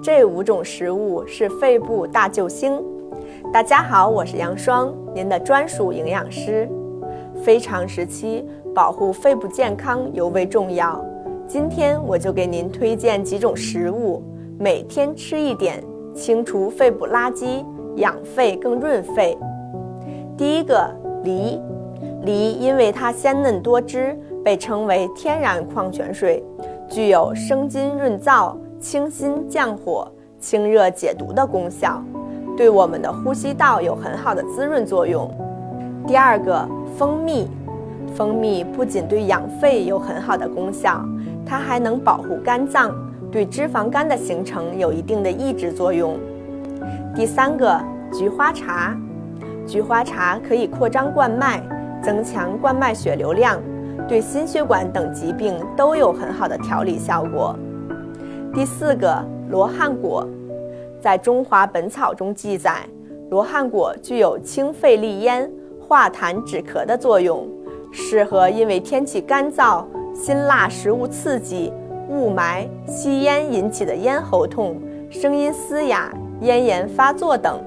这5种食物是肺部大救星。大家好，我是杨双，您的专属营养师。非常时期，保护肺部健康尤为重要。今天我就给您推荐几种食物，每天吃一点，清除肺部垃圾，养肺更润肺。第一个，梨。梨因为它鲜嫩多汁，被称为天然矿泉水，具有生津润燥、清心降火、清热解毒的功效，对我们的呼吸道有很好的滋润作用。第二个，蜂蜜。蜂蜜不仅对养肺有很好的功效，它还能保护肝脏，对脂肪肝的形成有一定的抑制作用。第三个，菊花茶。菊花茶可以扩张冠脉，增强冠脉血流量，对心血管等疾病都有很好的调理效果。第四个，罗汉果。在《中华本草》中记载，罗汉果具有清肺利咽、化痰止咳的作用，适合因为天气干燥、辛辣食物刺激、雾霾、吸烟引起的咽喉痛、声音嘶哑、咽炎发作等。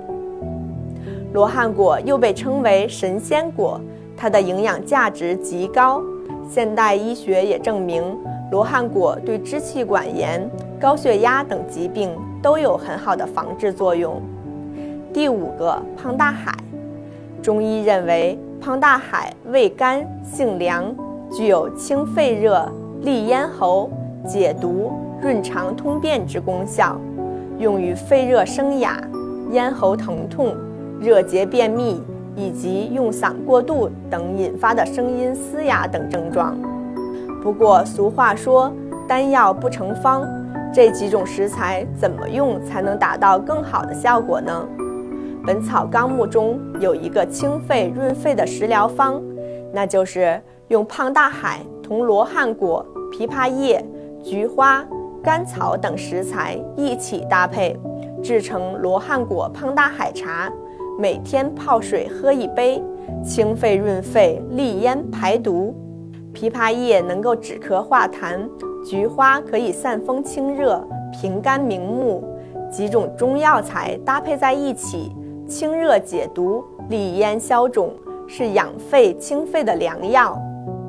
罗汉果又被称为神仙果，它的营养价值极高。现代医学也证明，罗汉果对支气管炎、高血压等疾病都有很好的防治作用。第五个，胖大海。中医认为，胖大海味甘性凉，具有清肺热、利咽喉、解毒、润肠通便之功效，用于肺热声哑、咽喉疼痛、热结便秘以及用嗓过度等引发的声音嘶哑等症状。不过俗话说，单药不成方，这几种食材怎么用才能达到更好的效果呢？本草纲目中有一个清肺润肺的食疗方，那就是用胖大海同罗汉果、枇杷叶、菊花、甘草等食材一起搭配，制成罗汉果胖大海茶，每天泡水喝1杯，清肺润肺，利咽排毒。枇杷叶能够止咳化痰，菊花可以散风清热、平肝明目，几种中药材搭配在一起，清热解毒、利咽消肿，是养肺清肺的良药。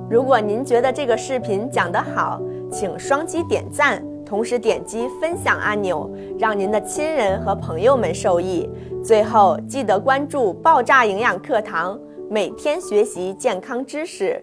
如果您觉得这个视频讲得好，请双击点赞，同时点击分享按钮，让您的亲人和朋友们受益。最后记得关注爆炸营养课堂，每天学习健康知识。